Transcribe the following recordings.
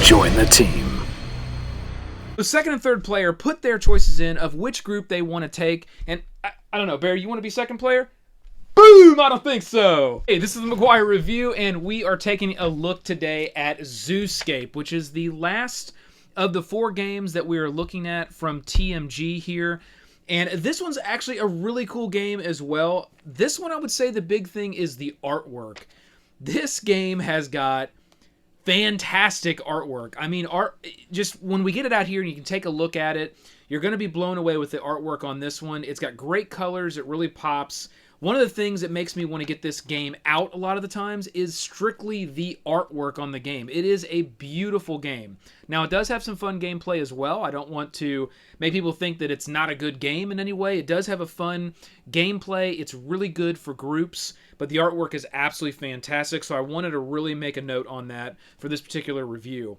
Join the team. The second and third player put their choices in of which group they want to take, and I don't know, Barry, you want to be second player? Boom! I don't think so. Hey, this is the McGuire Review, and we are taking a look today at Zooscape, which is the last of the 4 games that we are looking at from TMG here. And this one's actually a really cool game as well. This one, I would say the big thing is the artwork. This game has got fantastic artwork. I mean, just when we get it out here and you can take a look at it, you're going to be blown away with the artwork on this one. It's got great colors. It really pops. One of the things that makes me want to get this game out a lot of the times is strictly the artwork on the game. It is a beautiful game. Now, it does have some fun gameplay as well. I don't want to make people think that it's not a good game in any way. It does have a fun gameplay. It's really good for groups, but the artwork is absolutely fantastic, so I wanted to really make a note on that for this particular review.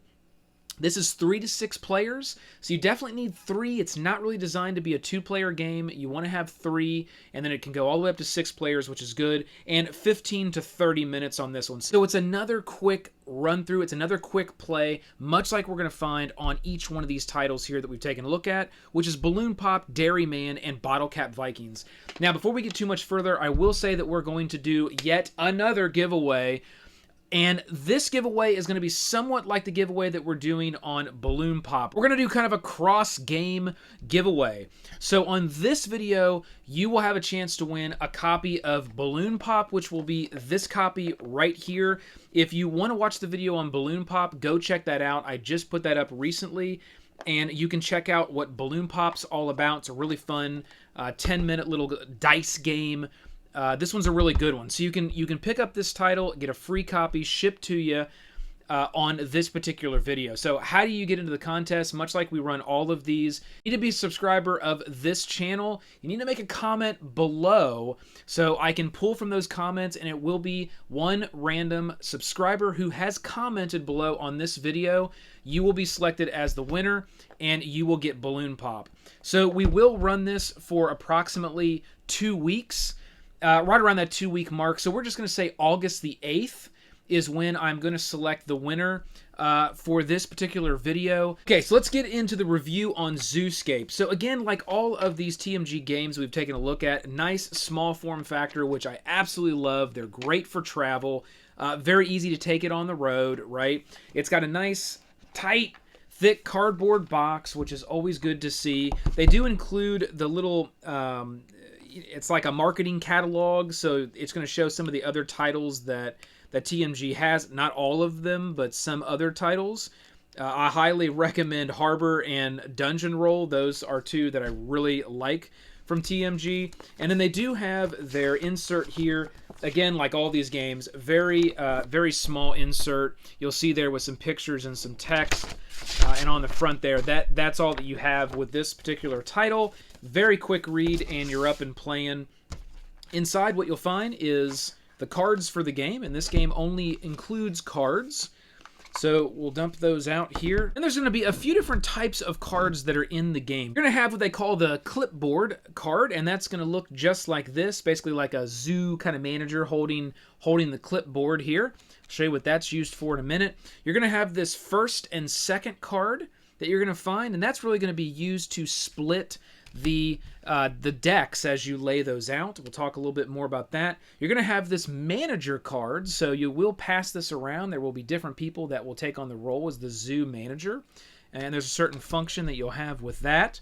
This is 3 to 6 players, so you definitely need 3. It's not really designed to be a 2-player game. You want to have 3, and then it can go all the way up to 6 players, which is good, and 15 to 30 minutes on this one. So it's another quick run-through. It's another quick play, much like we're going to find on each one of these titles here that we've taken a look at, which is Balloon Pop, Dairyman, and Bottle Cap Vikings. Now, before we get too much further, I will say that we're going to do yet another giveaway. And this giveaway is going to be somewhat like the giveaway that we're doing on Balloon Pop. We're going to do kind of a cross-game giveaway. So on this video, you will have a chance to win a copy of Balloon Pop, which will be this copy right here. If you want to watch the video on Balloon Pop, go check that out. I just put that up recently, and you can check out what Balloon Pop's all about. It's a really fun 10-minute little dice game. This one's a really good one. So you can pick up this title, get a free copy shipped to you on this particular video. So how do you get into the contest? Much like we run all of these, you need to be a subscriber of this channel. You need to make a comment below so I can pull from those comments, and it will be one random subscriber who has commented below on this video. You will be selected as the winner, and you will get Balloon Pop. So we will run this for approximately 2 weeks. Right around that 2-week mark. So we're just going to say August the 8th is when I'm going to select the winner for this particular video. Okay, so let's get into the review on Zooscape. So again, like all of these TMG games we've taken a look at, nice small form factor, which I absolutely love. They're great for travel. Very easy to take it on the road, right? It's got a nice, tight, thick cardboard box, which is always good to see. They do include the little... it's like a marketing catalog, so it's going to show some of the other titles that TMG has. Not all of them, but some other titles. I highly recommend Harbor and Dungeon Roll. Those are 2 that I really like from TMG. And then they do have their insert here. Again, like all these games, very small insert. You'll see there with some pictures and some text. And on the front there, that's all that you have with this particular title. Very quick read, and you're up and playing. Inside, what you'll find is the cards for the game, and this game only includes cards. So we'll dump those out here. And there's going to be a few different types of cards that are in the game. You're going to have what they call the clipboard card, and that's going to look just like this, basically like a zoo kind of manager holding the clipboard here. I'll show you what that's used for in a minute. You're going to have this first and second card that you're going to find, and that's really going to be used to split the decks as you lay those out. We'll talk a little bit more about that. You're going to have this manager card, so you will pass this around. There will be different people that will take on the role as the zoo manager, and there's a certain function that you'll have with that.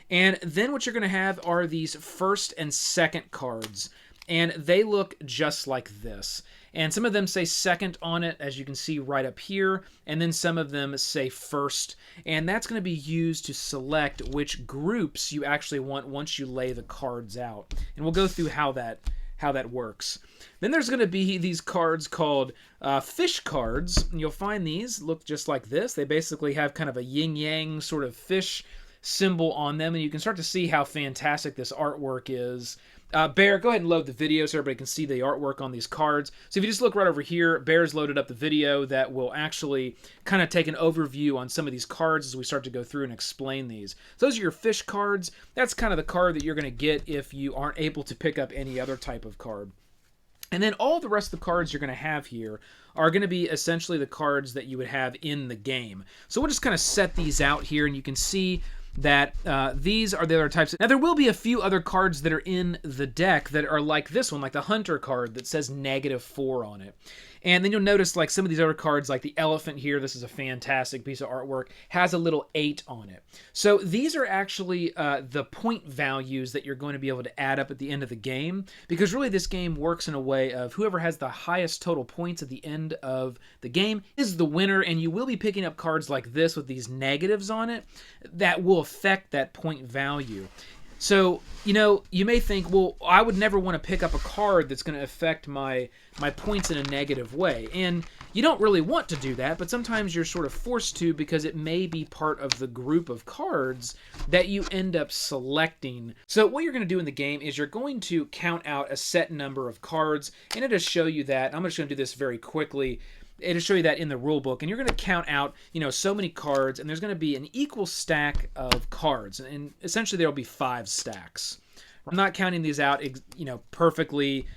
And then what you're going to have are these first and second cards, and they look just like this. And some of them say second on it, as you can see right up here, and then some of them say first. And that's going to be used to select which groups you actually want once you lay the cards out. And we'll go through how that works. Then there's going to be these cards called fish cards. And you'll find these look just like this. They basically have kind of a yin-yang sort of fish symbol on them, and you can start to see how fantastic this artwork is. Bear, go ahead and load the video so everybody can see the artwork on these cards. So if you just look right over here, Bear's loaded up the video that will actually kind of take an overview on some of these cards as we start to go through and explain these. So those are your fish cards. That's kind of the card that you're going to get if you aren't able to pick up any other type of card. And then all the rest of the cards you're going to have here are going to be essentially the cards that you would have in the game. So we'll just kind of set these out here, and you can see that these are the other types. Now, there will be a few other cards that are in the deck that are like this one, like the Hunter card that says -4 on it. And then you'll notice like some of these other cards, like the elephant here, this is a fantastic piece of artwork, has a little 8 on it. So these are actually the point values that you're going to be able to add up at the end of the game, because really this game works in a way of whoever has the highest total points at the end of the game is the winner, and you will be picking up cards like this with these negatives on it that will affect that point value. So, you know, you may think, well, I would never want to pick up a card that's going to affect my points in a negative way. And you don't really want to do that, but sometimes you're sort of forced to because it may be part of the group of cards that you end up selecting. So what you're going to do in the game is you're going to count out a set number of cards, and it'll show you that. I'm just going to do this very quickly. It'll show you that in the rule book, and you're going to count out, you know, so many cards, and there's going to be an equal stack of cards, and essentially there'll be 5 stacks. I'm not counting these out, you know, perfectly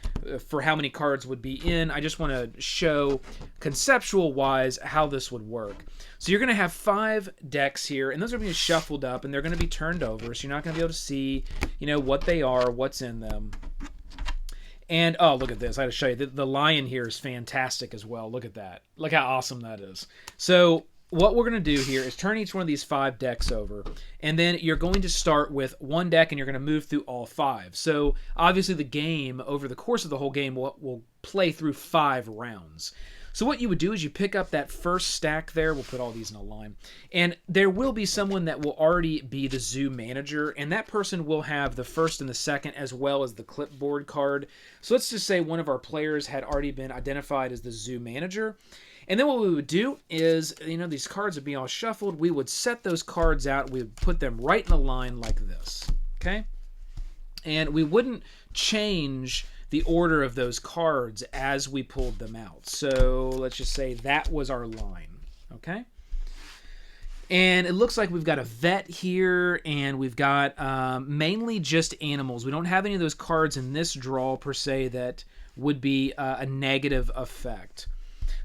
for how many cards would be in. I just want to show conceptual-wise how this would work. So you're going to have 5 decks here, and those are going to be shuffled up, and they're going to be turned over, so you're not going to be able to see, you know, what they are, what's in them. And, oh, look at this. I got to show you. The lion here is fantastic as well. Look at that. Look how awesome that is. So what we're going to do here is turn each one of these 5 decks over. And then you're going to start with one deck, and you're going to move through all 5. So obviously the game, over the course of the whole game, will play through 5 rounds. So what you would do is you pick up that first stack there. We'll put all these in a line. And there will be someone that will already be the zoo manager, and that person will have the first and the second as well as the clipboard card. So let's just say one of our players had already been identified as the zoo manager. And then what we would do is, you know, these cards would be all shuffled. We would set those cards out. We would put them right in a line like this, okay? And we wouldn't change the order of those cards as we pulled them out. So let's just say that was our line, okay? And it looks like we've got a vet here, and we've got mainly just animals. We don't have any of those cards in this draw per se that would be a negative effect.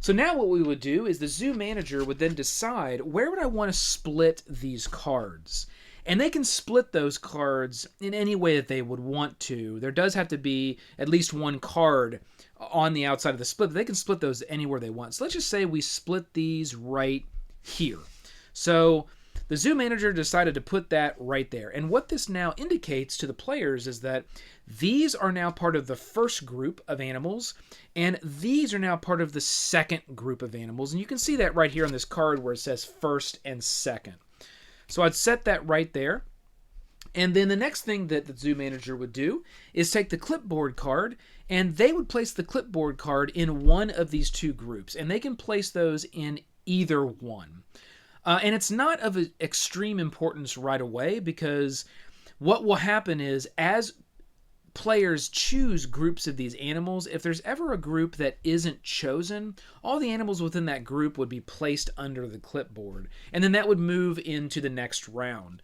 So now what we would do is the zoo manager would then decide, where would I want to split these cards? And they can split those cards in any way that they would want to. There does have to be at least one card on the outside of the split, but they can split those anywhere they want. So let's just say we split these right here. So the zoo manager decided to put that right there. And what this now indicates to the players is that these are now part of the first group of animals, and these are now part of the second group of animals. And you can see that right here on this card where it says first and second. So I'd set that right there. And then the next thing that the zoo manager would do is take the clipboard card, and they would place the clipboard card in one of these 2 groups. And they can place those in either one. And it's not of extreme importance right away, because what will happen is as players choose groups of these animals, if there's ever a group that isn't chosen, all the animals within that group would be placed under the clipboard, and then that would move into the next round.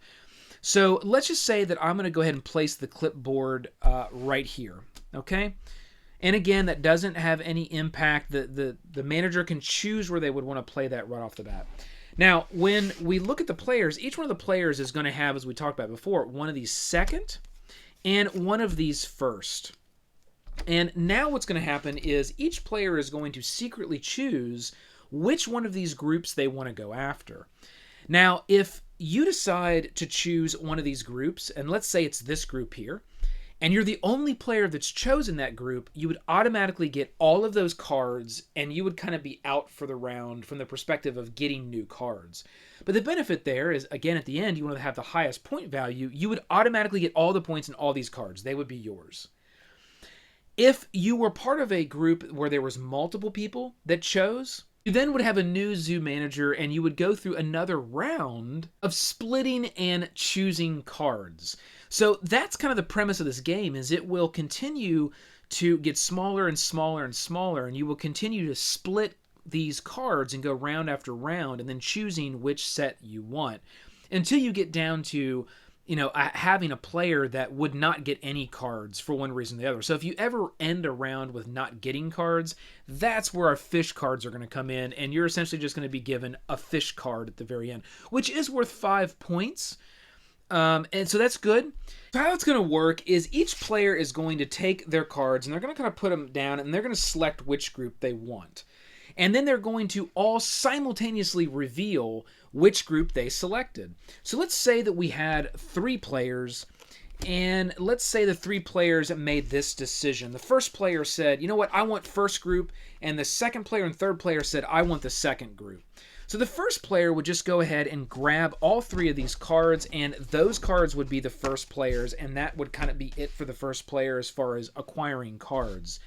So let's just say that I'm going to go ahead and place the clipboard right here, okay? And again, that doesn't have any impact. The manager can choose where they would want to play that right off the bat. Now, when we look at the players, each one of the players is going to have, as we talked about before, one of these second and one of these first. And now what's going to happen is each player is going to secretly choose which one of these groups they want to go after. Now, if you decide to choose one of these groups, and let's say it's this group here, and you're the only player that's chosen that group, you would automatically get all of those cards, and you would kind of be out for the round from the perspective of getting new cards. But the benefit there is, again, at the end, you want to have the highest point value. You would automatically get all the points in all these cards. They would be yours. If you were part of a group where there was multiple people that chose, you then would have a new zoo manager, and you would go through another round of splitting and choosing cards. So that's kind of the premise of this game, is it will continue to get smaller and smaller and smaller, and you will continue to split these cards and go round after round, and then choosing which set you want until you get down to, having a player that would not get any cards for one reason or the other. So if you ever end a round with not getting cards, that's where our fish cards are going to come in, and you're essentially just going to be given a fish card at the very end, which is worth 5 points. And so that's good. So how it's going to work is each player is going to take their cards and they're going to kind of put them down and they're going to select which group they want. And then they're going to all simultaneously reveal which group they selected. So let's say that we had 3 players, and let's say the 3 players made this decision. The first player said, you know what, I want first group, and the second player and third player said, I want the second group. So the first player would just go ahead and grab all 3 of these cards, and those cards would be the first players, and that would kind of be it for the first player as far as acquiring cards.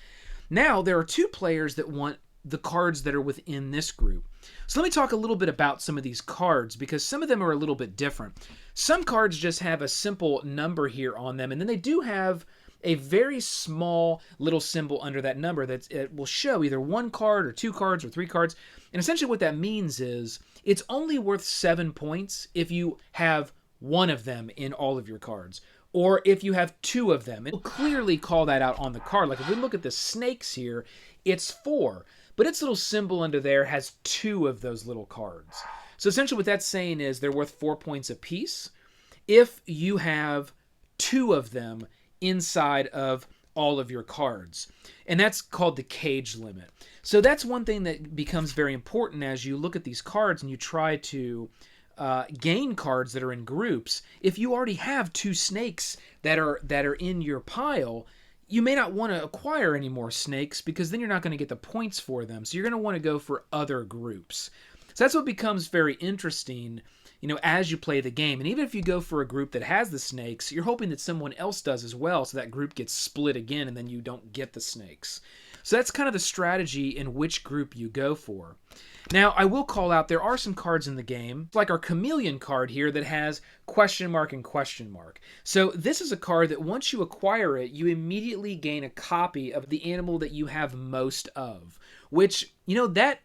Now, there are 2 players that want the cards that are within this group. So let me talk a little bit about some of these cards, because some of them are a little bit different. Some cards just have a simple number here on them, and then they do have a very small little symbol under that number that it will show either 1 card or 2 cards or 3 cards. And essentially what that means is it's only worth 7 points if you have 1 of them in all of your cards, or if you have 2 of them. It will clearly call that out on the card. Like if we look at the snakes here, it's 4. But its little symbol under there has 2 of those little cards. So essentially what that's saying is they're worth 4 points apiece if you have 2 of them inside of all of your cards. And that's called the cage limit. So that's one thing that becomes very important as you look at these cards and you try to gain cards that are in groups. If you already have 2 snakes that are in your pile, you may not want to acquire any more snakes because then you're not going to get the points for them. So you're going to want to go for other groups. So that's what becomes very interesting, as you play the game. And even if you go for a group that has the snakes, you're hoping that someone else does as well, so that group gets split again and then you don't get the snakes. So that's kind of the strategy in which group you go for. Now, I will call out there are some cards in the game, like our chameleon card here that has question mark and question mark. So this is a card that once you acquire it, you immediately gain a copy of the animal that you have most of, which, that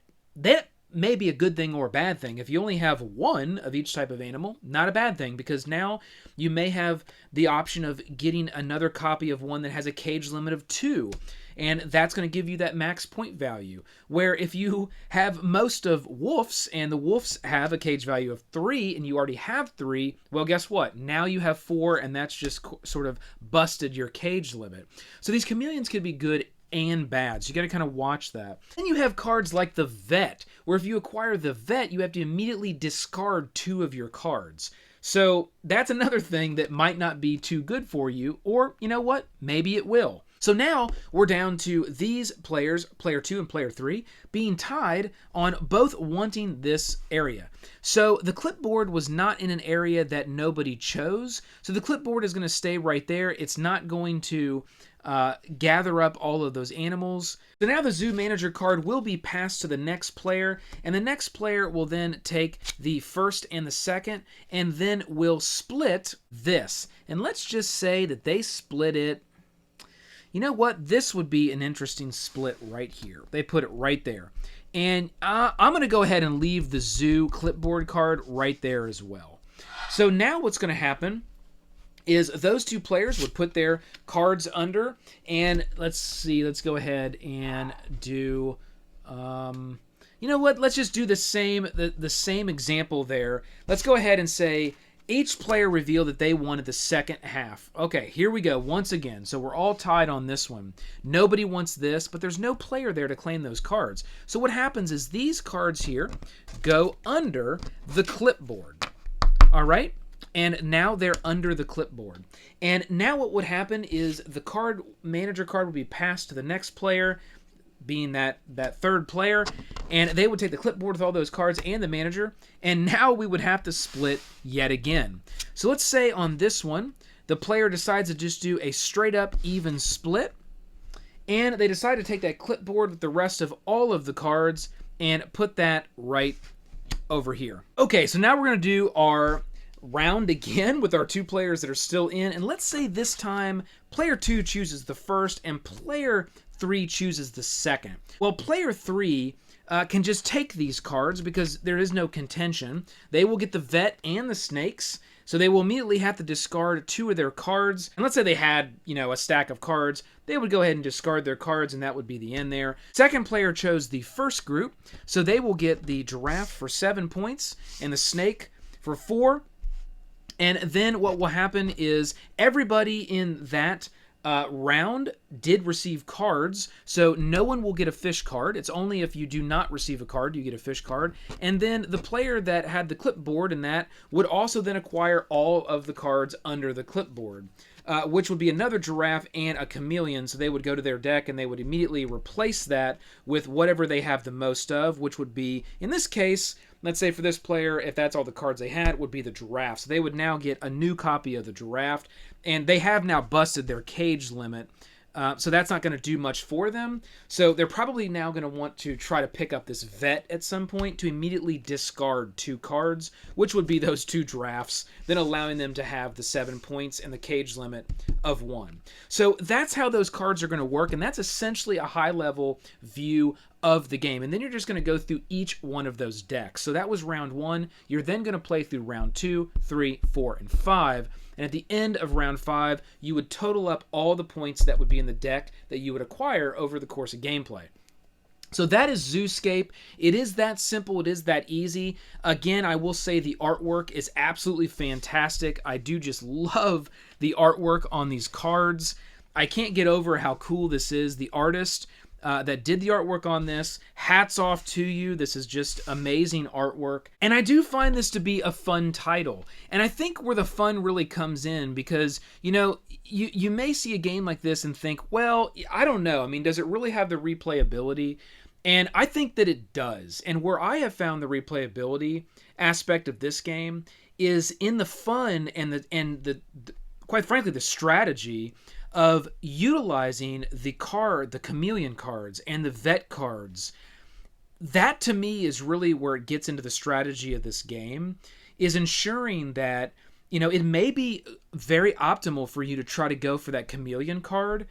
may be a good thing or a bad thing. If you only have 1 of each type of animal, not a bad thing, because now you may have the option of getting another copy of one that has a cage limit of 2. And that's going to give you that max point value. Where if you have most of wolves and the wolves have a cage value of 3 and you already have 3, well, guess what? Now you have 4 and that's just sort of busted your cage limit. So these chameleons could be good and bad. So you got to kind of watch that. Then you have cards like the vet, where if you acquire the vet, you have to immediately discard 2 of your cards. So that's another thing that might not be too good for you, or you know what? Maybe it will. So now we're down to these players, player 2 and player 3, being tied on both wanting this area. So the clipboard was not in an area that nobody chose. So the clipboard is going to stay right there. It's not going to gather up all of those animals. So now the Zoo Manager card will be passed to the next player, and the next player will then take the first and the second, and then will split this. And let's just say that they split it. You know what? This would be an interesting split right here. They put it right there. And I'm going to go ahead and leave the Zoo clipboard card right there as well. So now what's going to happen is those 2 players would put their cards under, and let's see, let's go ahead and do, you know what, let's just do the same example there. Let's go ahead and say each player revealed that they wanted the second half. Okay, here we go once again. So we're all tied on this one. Nobody wants this, but there's no player there to claim those cards. So what happens is these cards here go under the clipboard. All right? And now they're under the clipboard. And now what would happen is the card manager card would be passed to the next player, being that third player, and they would take the clipboard with all those cards and the manager, and now we would have to split yet again. So let's say on this one, the player decides to just do a straight up even split, and they decide to take that clipboard with the rest of all of the cards and put that right over here. Okay, so now we're going to do our round again with our 2 players that are still in, and let's say this time player 2 chooses the first and player 3 chooses the second. Well, player 3 can just take these cards because there is no contention. They will get the vet and the snakes. So they will immediately have to discard 2 of their cards. And let's say they had, a stack of cards. They would go ahead and discard their cards, and that would be the end there. Second player chose the first group, so they will get the giraffe for 7 points and the snake for 4. And then what will happen is everybody in that round did receive cards, so no one will get a fish card. It's only if you do not receive a card you get a fish card. And then the player that had the clipboard in that would also then acquire all of the cards under the clipboard, which would be another giraffe and a chameleon. So they would go to their deck and they would immediately replace that with whatever they have the most of, which would be, in this case, let's say for this player, if that's all the cards they had, would be the giraffe. So they would now get a new copy of the giraffe, and they have now busted their cage limit. So that's not going to do much for them. So they're probably now going to want to try to pick up this vet at some point to immediately discard 2 cards, which would be those 2 giraffes, then allowing them to have the 7 points and the cage limit of 1. So that's how those cards are going to work, and that's essentially a high-level view of the game. And then you're just going to go through each one of those decks. So that was round 1. You're then going to play through round 2, 3, 4, and 5. And at the end of round 5, you would total up all the points that would be in the deck that you would acquire over the course of gameplay. So that is Zooscape. It is that simple. It is that easy. Again, I will say the artwork is absolutely fantastic. I do just love the artwork on these cards. I can't get over how cool this is. The artist that did the artwork on this, hats off to you. This is just amazing artwork. And I do find this to be a fun title. And I think where the fun really comes in, because, you may see a game like this and think, well, I don't know. I mean, does it really have the replayability? And I think that it does. And where I have found the replayability aspect of this game is in the fun and the quite frankly, the strategy of utilizing the chameleon cards and the vet cards. That to me is really where it gets into the strategy of this game, is ensuring that, it may be very optimal for you to try to go for that chameleon card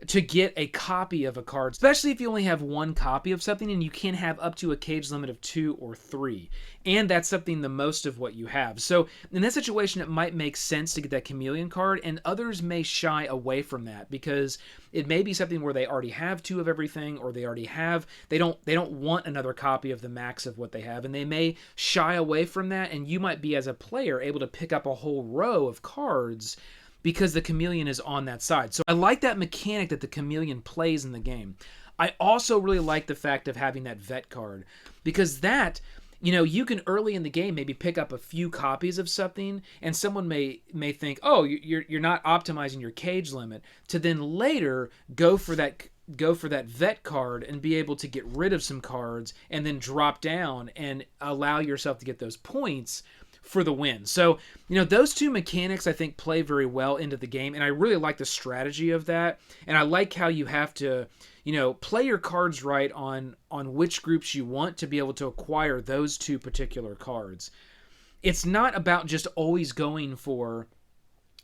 to get a copy of a card, especially if you only have 1 copy of something and you can have up to a cage limit of 2 or 3. And that's something the most of what you have. So in that situation, it might make sense to get that chameleon card, and others may shy away from that because it may be something where they already have 2 of everything, or they don't want another copy of the max of what they have, and they may shy away from that, and you might be, as a player, able to pick up a whole row of cards because the chameleon is on that side. So I like that mechanic that the chameleon plays in the game. I also really like the fact of having that vet card, because that, you can early in the game maybe pick up a few copies of something, and someone may think, oh, you're not optimizing your cage limit, to then later go for that vet card and be able to get rid of some cards and then drop down and allow yourself to get those points for the win. So, those 2 mechanics I think play very well into the game, and I really like the strategy of that. And I like how you have to, play your cards right on which groups you want to be able to acquire those 2 particular cards. It's not about just always going for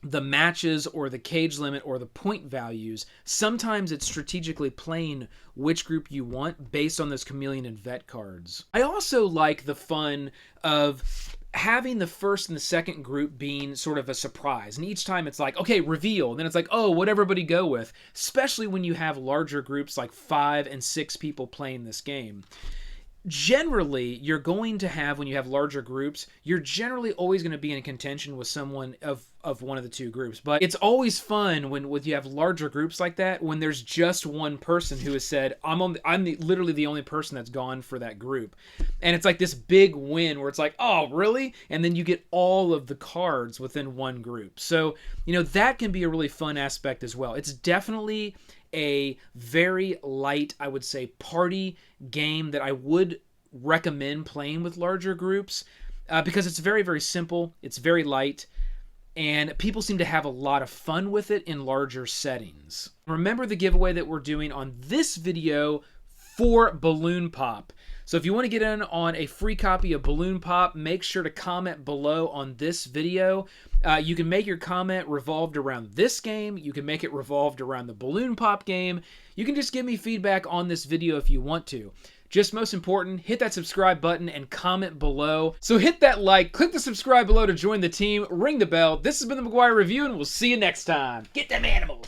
the matches or the cage limit or the point values. Sometimes it's strategically playing which group you want based on those chameleon and vet cards. I also like the fun of having the first and the second group being sort of a surprise. And each time it's like, okay, reveal. And then it's like, oh, what everybody go with? Especially when you have larger groups like 5 and 6 people playing this game. Generally, you're going to have, when you have larger groups, you're generally always going to be in contention with someone of one of the 2 groups. But it's always fun when you have larger groups like that, when there's just one person who has said, literally the only person that's gone for that group. And it's like this big win where it's like, oh, really? And then you get all of the cards within one group. So, that can be a really fun aspect as well. It's definitely a very light, I would say, party game that I would recommend playing with larger groups because it's very, very simple. It's very light, and people seem to have a lot of fun with it in larger settings. Remember the giveaway that we're doing on this video for Balloon Pop. So if you want to get in on a free copy of Balloon Pop, make sure to comment below on this video. You can make your comment revolved around this game. You can make it revolved around the Balloon Pop game. You can just give me feedback on this video if you want to. Just most important, hit that subscribe button and comment below. So hit that like, click the subscribe below to join the team, ring the bell. This has been the McGuire Review, and we'll see you next time. Get them animals!